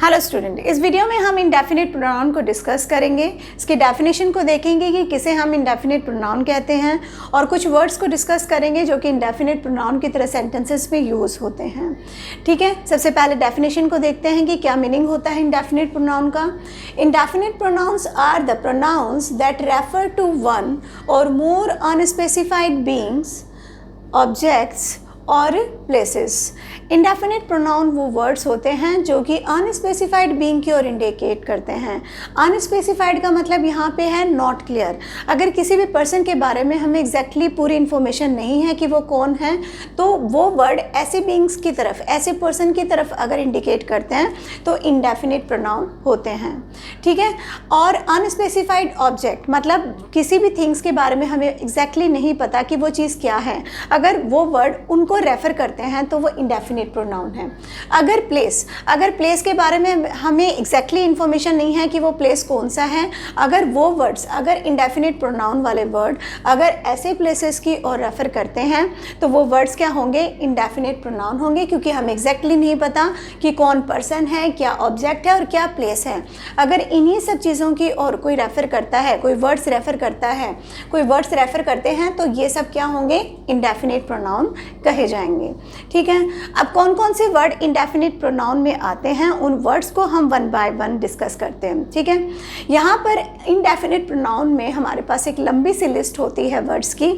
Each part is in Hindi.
हेलो स्टूडेंट, इस वीडियो में हम इंडेफिनिट प्रोनाउन को डिस्कस करेंगे। इसकी डेफिनेशन को देखेंगे कि किसे हम इंडेफिनिट प्रोनाउन कहते हैं और कुछ वर्ड्स को डिस्कस करेंगे जो कि इंडेफिनिट प्रोनाउन की तरह सेंटेंसेस में यूज़ होते हैं। ठीक है, सबसे पहले डेफिनेशन को देखते हैं कि क्या मीनिंग होता है इंडेफिनिट प्रोनाउन का। Indefinite pronouns are the pronouns that refer to one or more unspecified beings, objects or places. Indefinite pronoun वो वर्ड्स होते हैं जो कि अनस्पेसिफाइड बीइंग की ओर इंडिकेट करते हैं। अनस्पेसिफाइड का मतलब यहाँ पे है नॉट क्लियर। अगर किसी भी पर्सन के बारे में हमें एग्जैक्टली पूरी इन्फॉर्मेशन नहीं है कि वो कौन है, तो वो वर्ड ऐसे बीइंग्स की तरफ, ऐसे पर्सन की तरफ अगर इंडिकेट करते हैं तो इंडेफिनिट प्रोनाउन होते हैं। ठीक है, और अनस्पेसिफाइड ऑब्जेक्ट मतलब किसी भी थिंग्स के बारे में हमें एग्जैक्टली नहीं पता कि वो चीज़ क्या है, अगर वो वर्ड उनको रेफर करते हैं तो वो इंडेफिनिट प्रोनाउन है। अगर प्लेस के बारे में हमें एग्जैक्टली इंफॉर्मेशन नहीं है कि वो प्लेस कौन सा है, अगर वो वर्ड्स, अगर इंडेफिनिट प्रोनाउन वाले वर्ड अगर ऐसे प्लेसेस की ओर रेफर करते हैं तो वो वर्ड्स क्या होंगे, इंडेफिनिट प्रोनाउन होंगे, क्योंकि हमें एग्जैक्टली नहीं पता कि कौन पर्सन है, क्या ऑब्जेक्ट है और क्या प्लेस है। अगर इन्हीं सब चीज़ों की ओर कोई रेफर करता है, कोई वर्ड्स रेफर करता है, कोई वर्ड्स रेफर करते हैं तो ये सब क्या होंगे, इंडेफिनिट प्रोनाउन कहे जाएंगे। ठीक है, अब कौन कौन से वर्ड इंडेफिनिट प्रोनाउन में आते हैं उन वर्ड्स को हम वन बाय वन डिस्कस करते हैं। ठीक है, यहाँ पर इंडेफिनिट प्रोनाउन में हमारे पास एक लंबी सी लिस्ट होती है वर्ड्स की,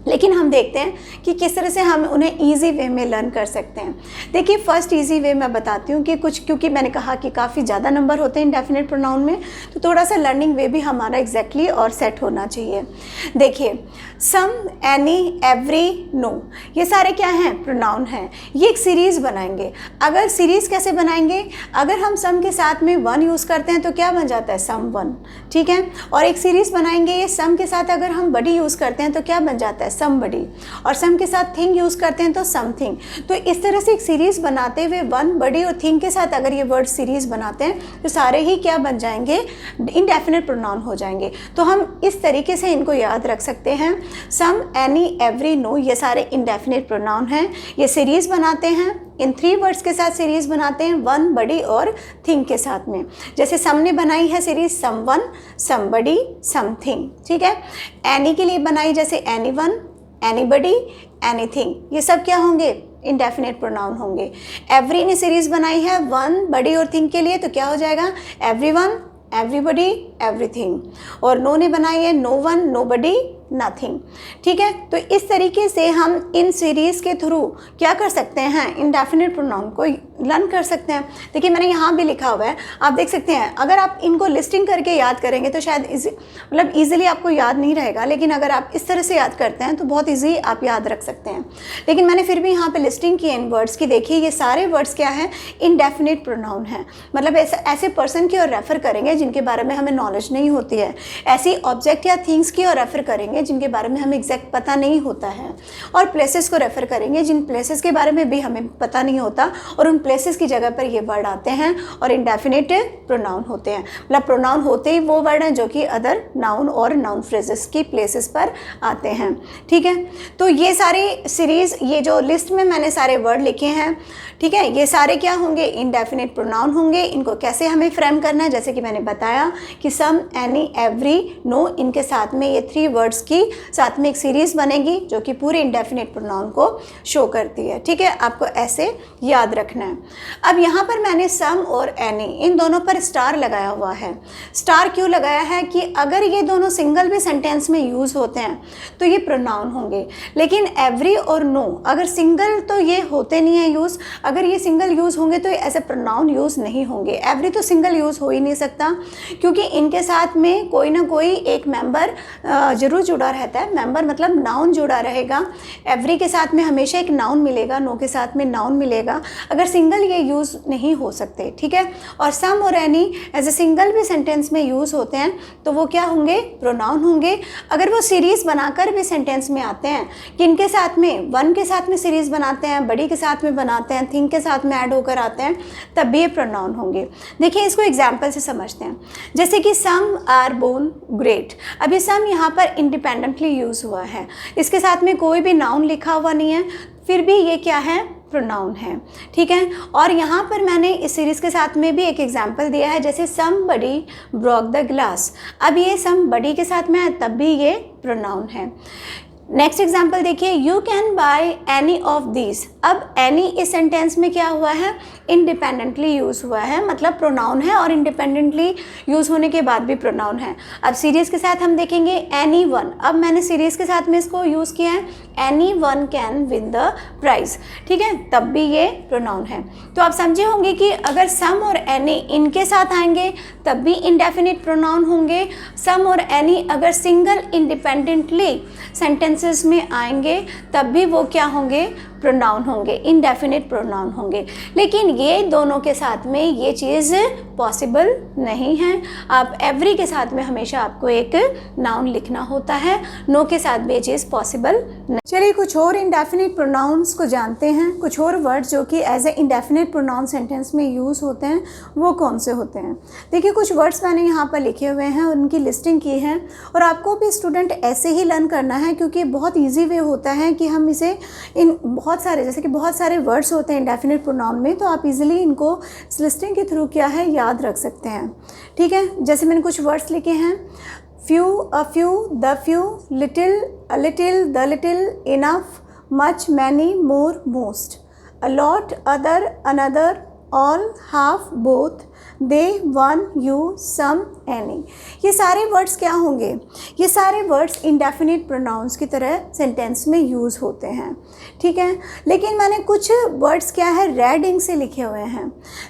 लेकिन हम देखते हैं कि किस तरह से हम उन्हें ईजी वे में लर्न कर सकते हैं। देखिए, फर्स्ट ईजी वे मैं बताती हूँ कि क्योंकि मैंने कहा कि काफ़ी ज़्यादा नंबर होते हैं इंडेफिनिट प्रोनाउन में, तो थोड़ा सा लर्निंग वे भी हमारा एग्जैक्टली और सेट होना चाहिए। देखिए, सम, एनी, एवरी, नो, ये सारे क्या हैं, प्रोनाउन हैं। ये एक सीरीज़ बनाएंगे। अगर सीरीज़ कैसे बनाएंगे, अगर हम सम के साथ में वन यूज़ करते हैं तो क्या बन जाता है, सम वन। ठीक है, और एक सीरीज़ बनाएंगे, ये सम के साथ अगर हम बडी यूज़ करते हैं तो क्या बन जाता है, समबडी, और सम के साथ थिंग यूज़ करते हैं तो समथिंग। तो इस तरह से एक सीरीज़ बनाते हुए वन, बडी और थिंग के साथ अगर ये वर्ड सीरीज़ बनाते हैं तो सारे ही क्या बन जाएंगे, इंडेफिनिट प्रोनाउन हो जाएंगे। तो हम इस तरीके से इनको याद रख सकते हैं। सम, एनी, एवरी, नो, ये सारे इंडेफिनिट प्रोनाउन हैं। ये सीरीज़ बनाते हैं, इन 3 वर्ड्स के साथ सीरीज़ बनाते हैं, वन, बडी और थिंग के साथ में। जैसे सम ने बनाई है सीरीज़ समवन, समबडी, समथिंग। ठीक है, एनी के लिए बनाई जैसे एनीवन, एनीबडी, एनीथिंग, ये सब क्या होंगे, इंडेफिनिट प्रोनाउन होंगे। एवरी ने सीरीज़ बनाई है वन, बडी और थिंग के लिए, तो क्या हो जाएगा, एवरीवन, एवरीबडी, एवरीथिंग। और नो ने बनाई है नो वन, नोबडी, नथिंग। ठीक है, तो इस तरीके से हम इन सीरीज़ के थ्रू क्या कर सकते हैं, इंडेफिनिट प्रोनाउन को लर्न कर सकते हैं। देखिए, मैंने यहाँ भी लिखा हुआ है, आप देख सकते हैं। अगर आप इनको लिस्टिंग करके याद करेंगे तो शायद मतलब ईजिली आपको याद नहीं रहेगा, लेकिन अगर आप इस तरह से याद करते हैं तो बहुत ईजी आप याद रख सकते हैं। लेकिन मैंने फिर भी यहाँ पे लिस्टिंग की इन वर्ड्स की। देखिए, ये सारे वर्ड्स क्या हैं, इंडेफिनिट प्रोनाउन है। मतलब ऐसे पर्सन की ओर रेफर करेंगे जिनके बारे में हमें नॉलेज नहीं होती है, ऐसी ऑब्जेक्ट या थिंग्स की ओर रेफर करेंगे जिनके बारे में हमें एग्जैक्ट पता नहीं होता है, और प्लेसेस को रेफर करेंगे जिन प्लेसेस के बारे में भी हमें पता नहीं होता, और उन प्लेसेस की जगह पर ये वर्ड आते हैं और इंडेफिनिट प्रोनाउन होते हैं। मतलब प्रोनाउन होते ही वो वर्ड हैं जो कि अदर नाउन और नाउन फ्रेजेस की प्लेसेस पर आते हैं। ठीक है, तो ये सारी सीरीज़, ये जो लिस्ट में मैंने सारे वर्ड लिखे हैं, ठीक है, ये सारे क्या होंगे, इंडेफिनिट प्रोनाउन होंगे। इनको कैसे हमें फ्रेम करना है, जैसे कि मैंने बताया कि सम, एनी, एवरी, नो, इनके साथ में ये 3 वर्ड्स की साथ में एक सीरीज़ बनेगी जो कि पूरे इंडेफिनिट प्रोनाउन को शो करती है। ठीक है, आपको ऐसे याद रखना है। अब यहाँ पर मैंने सम और एनी, इन दोनों पर स्टार लगाया हुआ है। स्टार क्यों लगाया है कि अगर ये दोनों सिंगल भी सेंटेंस में यूज़ होते हैं तो ये प्रोनाउन होंगे, लेकिन एवरी और नो अगर सिंगल तो ये होते नहीं है यूज़, अगर ये सिंगल यूज़ होंगे तो एज ए प्रोनाउन यूज़ नहीं होंगे। एवरी तो सिंगल यूज़ हो ही नहीं सकता, क्योंकि इनके साथ में कोई ना कोई एक मेंबर ज़रूर जुड़ा रहता है। मेंबर मतलब नाउन जुड़ा रहेगा। एवरी के साथ में हमेशा एक नाउन मिलेगा, नो के साथ में नाउन मिलेगा, अगर सिंगल ये यूज़ नहीं हो सकते। ठीक है, और सम और एनी एज ए सिंगल भी सेंटेंस में यूज़ होते हैं तो वो क्या होंगे, प्रोनाउन होंगे। अगर वो सीरीज़ बनाकर भी सेंटेंस में आते हैं, किनके साथ में, वन के साथ में सीरीज़ बनाते हैं, बड़ी के साथ में बनाते हैं, थिंग के साथ में ऐड होकर आते हैं, तब भी ये प्रोनाउन होंगे। देखिए, इसको एग्जाम्पल से समझते हैं। जैसे कि सम आर बोर्न ग्रेट, अब ये सम यहाँ पर इंडिपेंडेंटली यूज़ हुआ है, इसके साथ में कोई भी नाउन लिखा हुआ नहीं है, फिर भी ये क्या है, प्रोनाउन है, ठीक है। और यहाँ पर मैंने इस सीरीज़ के साथ में भी एक एग्जांपल दिया है, जैसे समबडी ब्रोक द ग्लास। अब ये समबडी के साथ में है तब भी ये प्रोनाउन है। नेक्स्ट एग्जाम्पल देखिए, you can by any of these. अब एनी इस सेंटेंस में क्या हुआ है, इंडिपेंडेंटली यूज़ हुआ है, मतलब प्रोनाउन है और इंडिपेंडेंटली यूज़ होने के बाद भी प्रोनाउन है। अब सीरीज़ के साथ हम देखेंगे एनी वन। अब मैंने सीरीज़ के साथ में इसको यूज़ किया है, any one can win the prize, ठीक है, तब भी ये प्रोनाउन है। तो आप समझे होंगे कि अगर सम और एनी इनके साथ आएंगे तब भी इंडेफिनिट प्रोनाउन होंगे। सम और एनी अगर सिंगल इंडिपेंडेंटली सेंटेंसेस में आएंगे तब भी वो क्या होंगे, प्रोनाउन होंगे, इंडेफिनिट प्रोनाउन होंगे। लेकिन ये दोनों के साथ में ये चीज़ पॉसिबल नहीं है। आप एवरी के साथ में हमेशा आपको एक नाउन लिखना होता है, नो के साथ भी ये चीज़ पॉसिबल नहीं। चलिए कुछ और इंडेफिनिट प्रोनाउंस को जानते हैं, कुछ और वर्ड्स जो कि as a indefinite pronoun sentence में यूज़ होते हैं वो कौन से होते हैं। देखिए कुछ वर्ड्स मैंने यहाँ पर लिखे हुए हैं, उनकी लिस्टिंग की है और आपको भी स्टूडेंट ऐसे ही लर्न करना है, क्योंकि बहुत ईजी वे होता है कि हम इसे इन बहुत सारे, जैसे कि बहुत सारे वर्ड्स होते हैं इंडेफिनिट प्रोनाउन में, तो आप इजीली इनको इस लिस्टिंग के थ्रू क्या है याद रख सकते हैं, ठीक है। जैसे मैंने कुछ वर्ड्स लिखे हैं, few, a few, the few, little, a little, the little, enough, much, many, more, most, a lot, other, another, all, half, both, they, one, you, some, any। ये सारे वर्ड्स क्या होंगे, ये सारे वर्ड्स इंडेफिनिट प्रोनाउंस की तरह सेंटेंस में यूज़ होते हैं, ठीक है। लेकिन मैंने कुछ वर्ड्स क्या है रेड इंक से लिखे हुए हैं।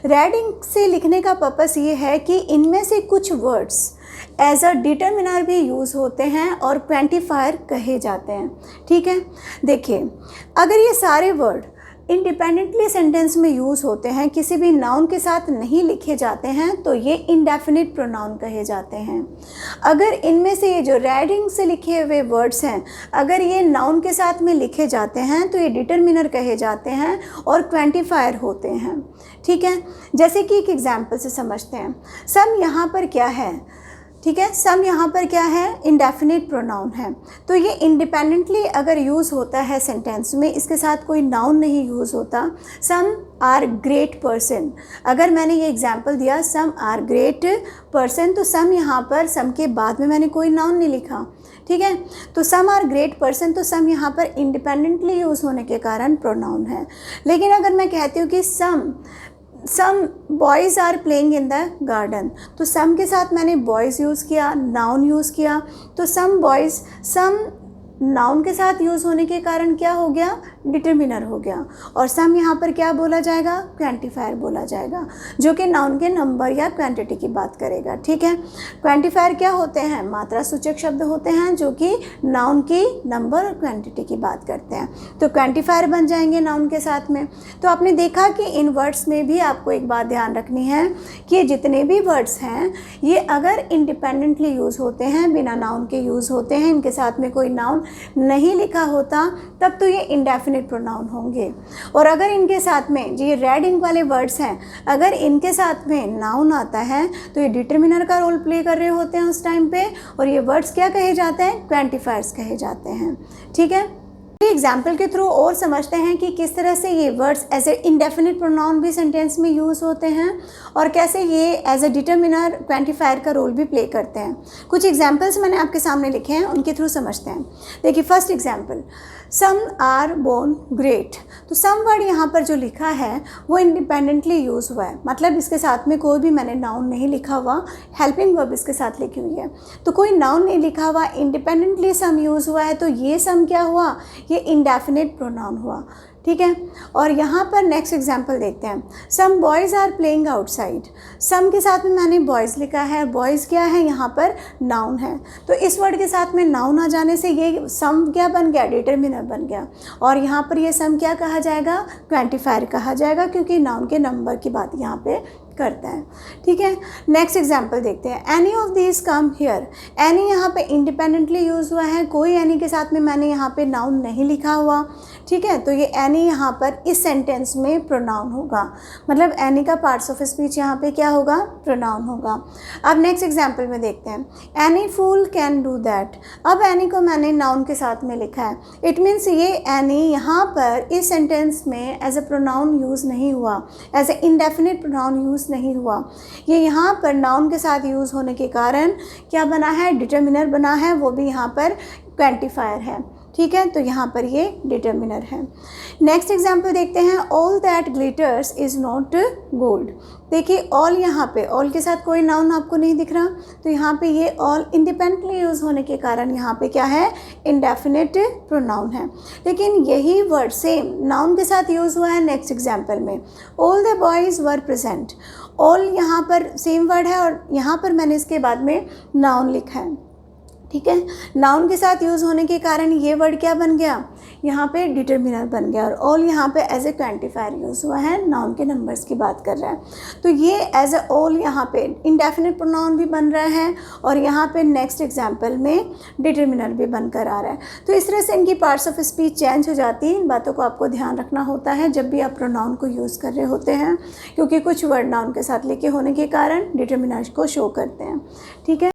रेड इंक से लिखने का पर्पस ये है कि इनमें से कुछ वर्ड्स एज अ डिटर्मिनर भी यूज़ होते हैं और क्वांटिफायर कहे जाते हैं, ठीक है। देखिए अगर ये सारे वर्ड इंडिपेंडेंटली सेंटेंस में यूज़ होते हैं, किसी भी नाउन के साथ नहीं लिखे जाते हैं, तो ये इंडेफिनिट प्रोनाउन कहे जाते हैं। अगर इनमें से ये जो रेडिंग से लिखे हुए वर्ड्स हैं, अगर ये नाउन के साथ में लिखे जाते हैं तो ये डिटर्मिनर कहे जाते हैं और क्वांटिफायर होते हैं, ठीक है। जैसे कि एक एग्जाम्पल से समझते हैं, सम यहाँ पर क्या है, ठीक है, सम यहाँ पर क्या है, इंडेफिनिट प्रोनाउन है। तो ये इंडिपेंडेंटली अगर यूज़ होता है सेंटेंस में, इसके साथ कोई नाउन नहीं यूज़ होता। सम आर ग्रेट पर्सन, अगर मैंने ये एग्जांपल दिया सम आर ग्रेट पर्सन, तो सम यहाँ पर, सम के बाद में मैंने कोई नाउन नहीं लिखा, ठीक है। तो सम आर ग्रेट पर्सन, तो सम यहाँ पर इंडिपेंडेंटली यूज़ होने के कारण प्रोनाउन है। लेकिन अगर मैं कहती हूँ कि some boys are playing in the garden, तो सम के साथ मैंने बॉयज़ यूज़ किया, नाउन यूज़ किया, तो सम बॉयज़, सम नाउन के साथ यूज़ होने के कारण क्या हो गया, डिटर्मिनर हो गया। और सम यहाँ पर क्या बोला जाएगा, क्वांटिफायर बोला जाएगा, जो कि नाउन के नंबर या क्वांटिटी की बात करेगा, ठीक है। क्वांटिफायर क्या होते हैं, मात्रा सूचक शब्द होते हैं जो कि नाउन की नंबर और क्वांटिटी की बात करते हैं, तो क्वांटिफायर बन जाएंगे नाउन के साथ में। तो आपने देखा कि इन वर्ड्स में भी आपको एक बात ध्यान रखनी है कि ये जितने भी वर्ड्स हैं ये अगर इंडिपेंडेंटली यूज़ होते हैं, बिना नाउन के यूज़ होते हैं, इनके साथ में कोई नाउन नहीं लिखा होता, तब तो ये इंडेफिनिट प्रोनाउन होंगे। और अगर इनके साथ में जो ये रेड इंक वाले वर्ड्स हैं, अगर इनके साथ में नाउन आता है तो ये डिटर्मिनर का रोल प्ले कर रहे होते हैं उस टाइम पे, और ये वर्ड्स क्या कहे जाते हैं, क्वांटिफायर्स कहे जाते हैं, ठीक है। एग्जाम्पल के थ्रू और समझते हैं कि किस तरह से ये words as a indefinite pronoun भी सेंटेंस में यूज़ होते हैं और कैसे ये एज ए डिटर्मिनर क्वांटिफायर का रोल भी प्ले करते हैं। कुछ एग्जाम्पल्स मैंने आपके सामने लिखे हैं, उनके थ्रू समझते हैं। देखिए first example, some are born great, तो सम वर्ड यहाँ पर जो लिखा है वो इंडिपेंडेंटली यूज़ हुआ है, मतलब इसके साथ में कोई भी मैंने नाउन नहीं लिखा हुआ, हेल्पिंग वर्ब इसके साथ लिखी हुई है, तो कोई नाउन नहीं लिखा हुआ, इंडिपेंडेंटली सम यूज़ हुआ है, तो ये सम क्या हुआ, ये इंडेफिनिट प्रोनाउन हुआ, ठीक है। और यहाँ पर नेक्स्ट एग्जाम्पल देखते हैं, सम बॉयज़ आर प्लेइंग आउटसाइड, सम के साथ में मैंने बॉयज़ लिखा है, बॉयज़ क्या है यहाँ पर, नाउन है, तो इस वर्ड के साथ में नाउन आ जाने से ये सम क्या बन गया, डिटर्मिनर बन गया, और यहाँ पर ये सम क्या कहा जाएगा, क्वांटिफायर कहा जाएगा, क्योंकि नाउन के नंबर की बात यहाँ पे करता है, ठीक है। नेक्स्ट एग्जाम्पल देखते हैं, any of these come here, any यहाँ पे इंडिपेंडेंटली यूज़ हुआ है, कोई एनी के साथ में मैंने यहाँ पे नाउन नहीं लिखा हुआ, ठीक है, तो ये एनी यहाँ पर इस सेंटेंस में प्रोनाउन होगा, मतलब एनी का पार्ट्स ऑफ स्पीच यहाँ पे क्या होगा, प्रोनाउन होगा। अब नेक्स्ट एग्जांपल में देखते हैं, any fool can do that. अब एनी को मैंने नाउन के साथ में लिखा है, इट मीन्स ये एनी यहाँ पर इस सेंटेंस में एज ए प्रोनाउन यूज़ नहीं हुआ, as a indefinite pronoun use नहीं हुआ। ये यहाँ पर नाउन के साथ यूज़ होने के कारण क्या बना है, डिटर्मिनर बना है, वो भी यहाँ पर क्वांटिफायर है। ठीक है, तो यहाँ पर ये डिटर्मिनर है। नेक्स्ट एग्जाम्पल देखते हैं, all that glitters is not gold. देखिए ऑल, यहाँ पे ऑल के साथ कोई नाउन आपको नहीं दिख रहा, तो यहाँ पे ये ऑल इंडिपेंडेंटली यूज़ होने के कारण यहाँ पे क्या है, इंडेफिनिट प्रोनाउन है। लेकिन यही वर्ड सेम नाउन के साथ यूज़ हुआ है नेक्स्ट एग्जाम्पल में, all the boys were present. All यहाँ पर सेम वर्ड है और यहाँ पर मैंने इसके बाद में नाउन लिखा है। ठीक है, नाउन के साथ यूज़ होने के कारण ये वर्ड क्या बन गया, यहाँ पे डिटर्मिनर बन गया, और ऑल यहाँ पे एज ए क्वांटिफायर यूज़ हुआ है, नाउन के नंबर्स की बात कर रहा है। तो ये एज ए ऑल यहाँ पे इंडेफिनिट प्रोनाउन भी बन रहा है और यहाँ पे नेक्स्ट एग्जाम्पल में डिटर्मिनर भी बनकर आ रहा है। तो इस तरह से इनकी पार्ट्स ऑफ स्पीच चेंज हो जाती है। इन बातों को आपको ध्यान रखना होता है जब भी आप प्रोनाउन को यूज़ कर रहे होते हैं, क्योंकि कुछ वर्ड नाउन के साथ लेके होने के कारण डिटर्मिनर को शो करते हैं। ठीक है।